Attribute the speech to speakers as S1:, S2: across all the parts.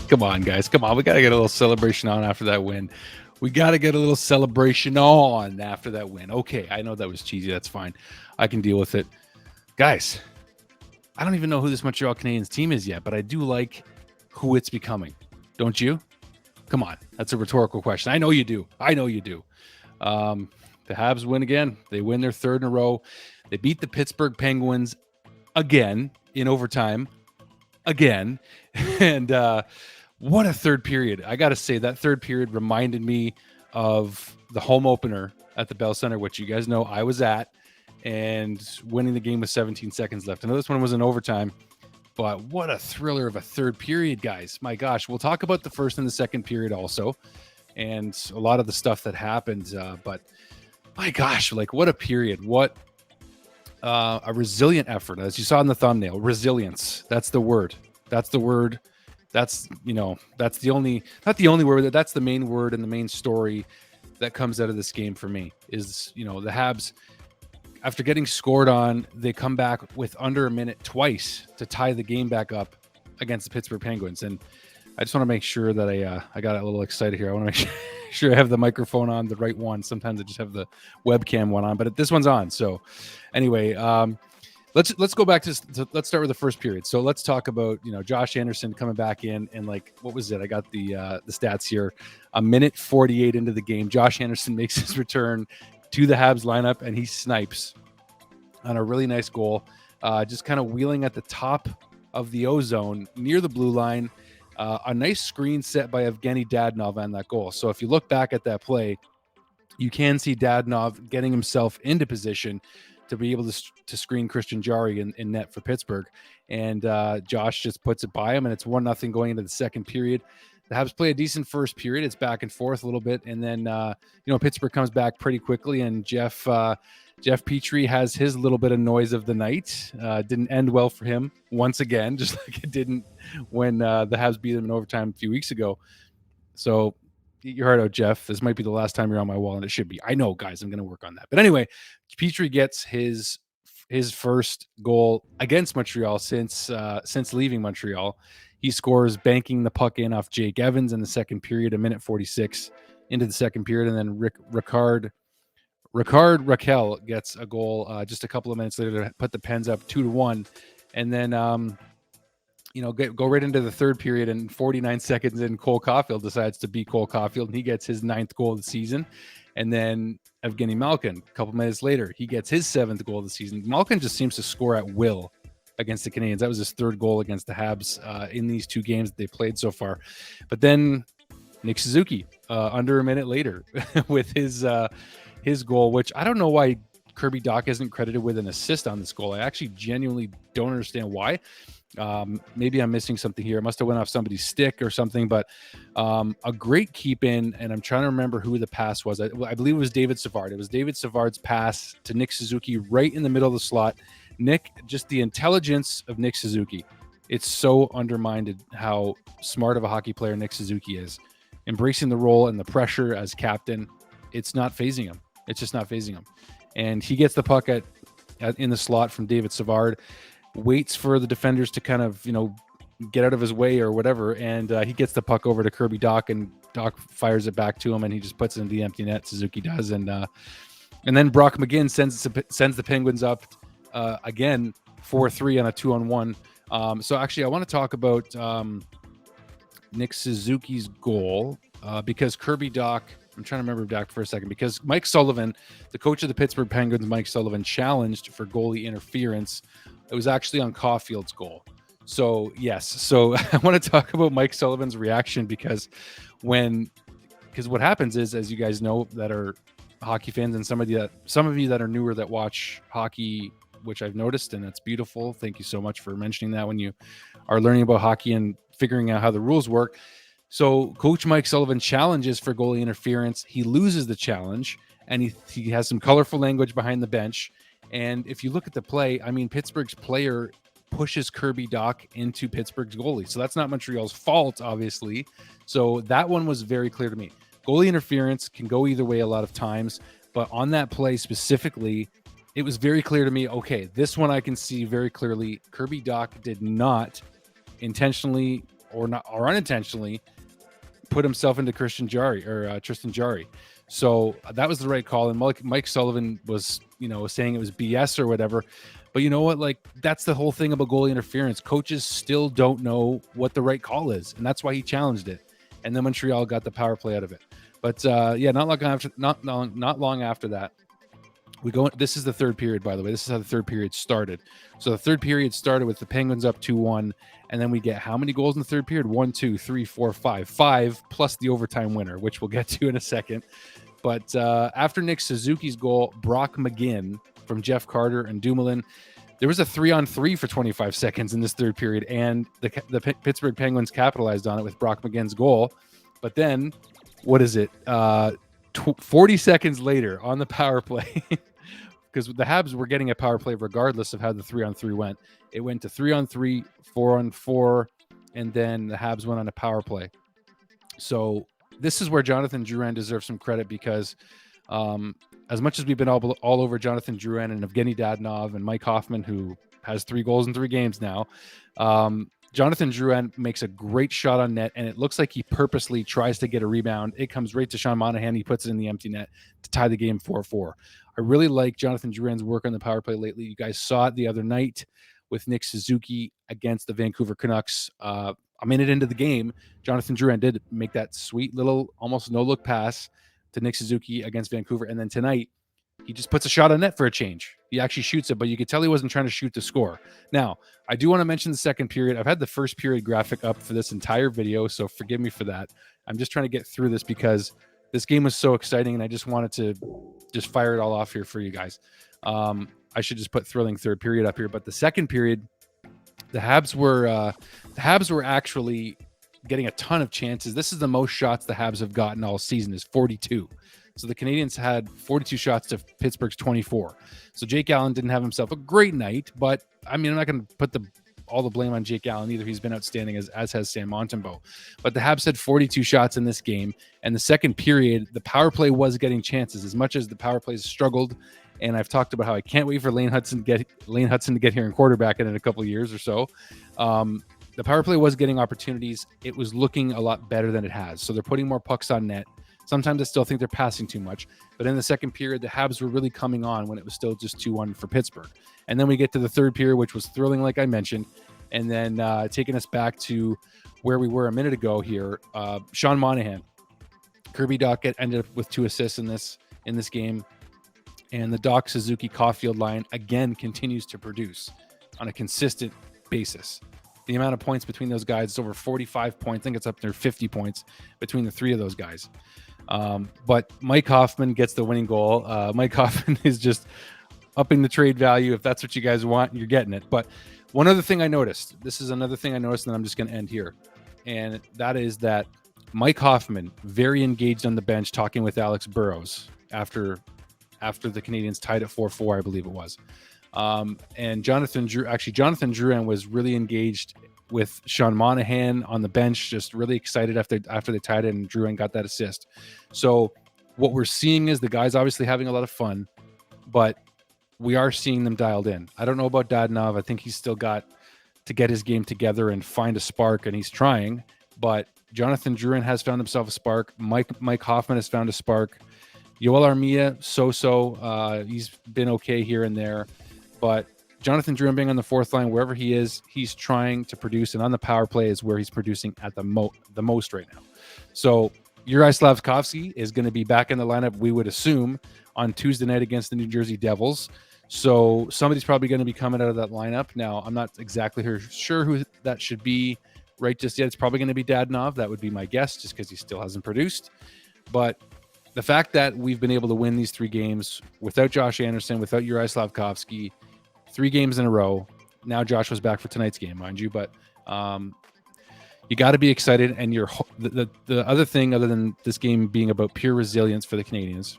S1: Come on, guys. Come on. We got to get a little celebration on after that win. We got to get a little celebration on after that win. Okay, I know that was cheesy. That's fine. I can deal with it. Guys, I don't even know who this Montreal Canadiens team is yet, but I do like who it's becoming. Don't you? Come on. That's a rhetorical question. I know you do. The Habs win again. They win their third in a row. They beat the Pittsburgh Penguins again in overtime. Again. And what a third period. I got to say, that third period reminded me of the home opener at the Bell Center, which you guys know I was at, and winning the game with 17 seconds left. I know this one was in overtime, but what a thriller of a third period, guys. My gosh. We'll talk about the first and the second period also, and a lot of the stuff that happened. But my gosh, like what a period. What a resilient effort. As you saw in the thumbnail, resilience. That's the word. That's the word. That's, that's the only, not the only word, that's the main word and the main story that comes out of this game for me is, the Habs, after getting scored on, they come back with under a minute twice to tie the game back up against the Pittsburgh Penguins. And I just want to make sure that I got a little excited here. I want to make sure I have the microphone on, the right one. Sometimes I just have the webcam one on, but this one's on. So anyway, let's go back to let's start with the first period. So let's talk about, Josh Anderson coming back in and what was it? I got the stats here. A minute 48 into the game, Josh Anderson makes his return to the Habs lineup and he snipes on a really nice goal. Just kind of wheeling at the top of the O-zone near the blue line. A nice screen set by Evgeny Dadonov on that goal. So if you look back at that play, you can see Dadonov getting himself into position to be able to screen Christian Jarry in net for Pittsburgh. And Josh just puts it by him, and it's 1-0 going into the second period. The Habs play a decent first period. It's back and forth a little bit. And then, Pittsburgh comes back pretty quickly, and Jeff Petrie has his little bit of noise of the night. Didn't end well for him once again, just like it didn't when the Habs beat them in overtime a few weeks ago. So you heard out, Jeff. This might be the last time you're on my wall, and it should be. I know, guys. I'm going to work on that. But anyway, Petrie gets his first goal against Montreal since leaving Montreal. He scores banking the puck in off Jake Evans in the second period, a minute 46 into the second period, and then Ricard Raquel gets a goal just a couple of minutes later to put the Pens up 2-1, and then go right into the third period, and 49 seconds in, Cole Caufield decides to beat Cole Caufield, and he gets his 9th goal of the season. And then Evgeny Malkin, a couple minutes later, he gets his 7th goal of the season. Malkin just seems to score at will against the Canadiens. That was his 3rd goal against the Habs in these 2 games that they played so far. But then Nick Suzuki, under a minute later, with his goal, which I don't know why Kirby Dach isn't credited with an assist on this goal. I actually genuinely don't understand why. Maybe I'm missing something here. It must have went off somebody's stick or something, but a great keep in, and I'm trying to remember who the pass was. I believe it was David Savard. It was David Savard's pass to Nick Suzuki right in the middle of the slot. Nick, just the intelligence of Nick Suzuki. It's so undermined how smart of a hockey player Nick Suzuki is. Embracing the role and the pressure as captain, it's not phasing him. It's just not phasing him. And he gets the puck in the slot from David Savard, waits for the defenders to kind of, get out of his way or whatever. And he gets the puck over to Kirby Dach, and Dach fires it back to him, and he just puts it into the empty net. Suzuki does. And then Brock McGinn sends the Penguins up again, 4-3 on a 2-on-1. So actually I want to talk about Nick Suzuki's goal because Kirby Dach, I'm trying to remember Dach for a second, because Mike Sullivan, the coach of the Pittsburgh Penguins, Mike Sullivan, challenged for goalie interference. It was actually on Caufield's goal. So, yes. So I want to talk about Mike Sullivan's reaction because what happens is, as you guys know that are hockey fans, and some of you that are newer that watch hockey, which I've noticed, and that's beautiful. Thank you so much for mentioning that when you are learning about hockey and figuring out how the rules work. So Coach Mike Sullivan challenges for goalie interference. He loses the challenge, and he has some colorful language behind the bench. And if you look at the play, I mean, Pittsburgh's player pushes Kirby Dach into Pittsburgh's goalie. So that's not Montreal's fault, obviously. So that one was very clear to me. Goalie interference can go either way a lot of times, but on that play specifically, it was very clear to me, okay, this one I can see very clearly. Kirby Dach did not intentionally or not, or unintentionally put himself into Tristan Jarry. So that was the right call. And Mike Sullivan was, saying it was BS or whatever. But you know what? Like, that's the whole thing about goalie interference. Coaches still don't know what the right call is, and that's why he challenged it. And then Montreal got the power play out of it. But not long after that, we go. This is the third period, by the way. This is how the third period started. So the third period started with the Penguins up 2-1, and then we get how many goals in the third period? 1, 2, 3, 4, 5. 5 plus the overtime winner, which we'll get to in a second. But after Nick Suzuki's goal, Brock McGinn from Jeff Carter and Dumoulin, there was a 3-on-3 for 25 seconds in this third period, and the Pittsburgh Penguins capitalized on it with Brock McGinn's goal. But then, what is it? 40 seconds later on the power play, because the Habs were getting a power play regardless of how the 3-on-3 went. It went to 3-on-3, 4-on-4, and then the Habs went on a power play. So this is where Jonathan Drouin deserves some credit, because as much as we've been all over Jonathan Drouin and Evgeny Dadonov and Mike Hoffman, who has 3 goals in 3 games now, Jonathan Drouin makes a great shot on net, and it looks like he purposely tries to get a rebound. It comes right to Sean Monahan. He puts it in the empty net to tie the game 4-4. I really like Jonathan Drouin's work on the power play lately. You guys saw it the other night with Nick Suzuki against the Vancouver Canucks. A minute into the game, Jonathan Drouin did make that sweet little almost no-look pass to Nick Suzuki against Vancouver. And then tonight, he just puts a shot on net for a change. He actually shoots it, but you could tell he wasn't trying to shoot to score. Now, I do want to mention the second period. I've had the first period graphic up for this entire video, so forgive me for that. I'm just trying to get through this because this game was so exciting, and I just wanted to just fire it all off here for you guys. I should just put thrilling third period up here. But the second period, the Habs were actually getting a ton of chances. This is the most shots the Habs have gotten all season, is 42. So the Canadiens had 42 shots to Pittsburgh's 24. So Jake Allen didn't have himself a great night, but I mean, I'm not going to put all the blame on Jake Allen either. He's been outstanding, as has Sam Montembeault. But the Habs had 42 shots in this game, and the second period, the power play was getting chances. As much as the power plays struggled, and I've talked about how I can't wait for Lane Hudson to get here and quarterback it in a couple of years or so. The power play was getting opportunities. It was looking a lot better than it has. So they're putting more pucks on net. Sometimes I still think they're passing too much. But in the second period, the Habs were really coming on when it was still just 2-1 for Pittsburgh. And then we get to the third period, which was thrilling, like I mentioned. And then taking us back to where we were a minute ago here, Sean Monahan. Kirby Dach ended up with 2 assists in this game. And the Dach Suzuki Caufield line, again, continues to produce on a consistent basis. The amount of points between those guys is over 45 points. I think it's up near 50 points between the 3 of those guys. But Mike Hoffman gets the winning goal. Mike Hoffman is just upping the trade value. If that's what you guys want, you're getting it. But one other thing I noticed, this is another thing I noticed, and I'm just going to end here. And that is that Mike Hoffman, very engaged on the bench, talking with Alex Burrows after the Canadiens tied at 4-4, I believe it was. And Jonathan Drouin was really engaged with Sean Monahan on the bench, just really excited after they tied it, and Drouin got that assist. So what we're seeing is the guys obviously having a lot of fun, but we are seeing them dialed in. I don't know about Dadonov. I think he's still got to get his game together and find a spark, and he's trying. But Jonathan Drouin has found himself a spark. Mike Hoffman has found a spark. Yoel Armia, so-so. He's been okay here and there. But Jonathan Drouin being on the fourth line, wherever he is, he's trying to produce. And on the power play is where he's producing at the most right now. So Juraj Slafkovsky is going to be back in the lineup, we would assume, on Tuesday night against the New Jersey Devils. So somebody's probably going to be coming out of that lineup. Now, I'm not exactly sure who that should be right just yet. It's probably going to be Dadonov. That would be my guess, just because he still hasn't produced. But the fact that we've been able to win these 3 games without Josh Anderson, without Juraj Slafkovsky, 3 games in a row. Now Josh was back for tonight's game, mind you, but you got to be excited. And the other thing, other than this game being about pure resilience for the Canadiens,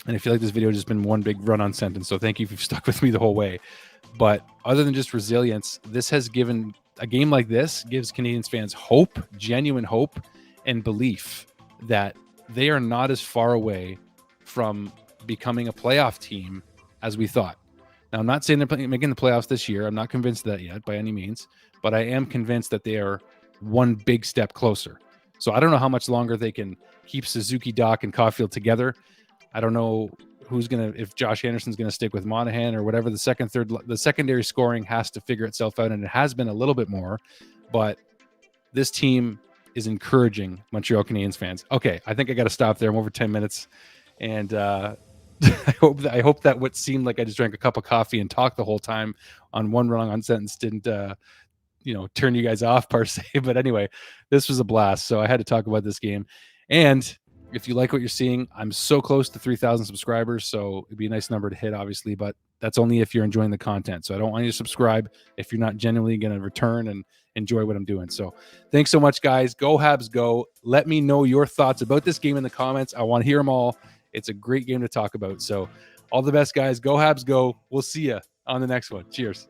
S1: and I feel like this video has just been one big run-on sentence, so thank you if you've stuck with me the whole way. But other than just resilience, this has given a game like this gives Canadiens fans hope, genuine hope, and belief that they are not as far away from becoming a playoff team as we thought. Now, I'm not saying they're making the playoffs this year. I'm not convinced of that yet by any means, but I am convinced that they are one big step closer. So I don't know how much longer they can keep Suzuki, Dach, and Caufield together. I don't know if Josh Anderson's going to stick with Monahan or whatever. The secondary scoring has to figure itself out, and it has been a little bit more, but this team is encouraging Montreal Canadiens fans. Okay, I think I got to stop there. I'm over 10 minutes, and I hope that what seemed like I just drank a cup of coffee and talked the whole time on one run-on sentence didn't turn you guys off per se. But anyway, this was a blast, so I had to talk about this game. And if you like what you're seeing, I'm so close to 3,000 subscribers, so it'd be a nice number to hit, obviously, but that's only if you're enjoying the content. So I don't want you to subscribe if you're not genuinely going to return and enjoy what I'm doing. So thanks so much, guys. Go Habs, go. Let me know your thoughts about this game in the comments. I want to hear them all. It's a great game to talk about. So all the best, guys. Go Habs, go. We'll see you on the next one. Cheers.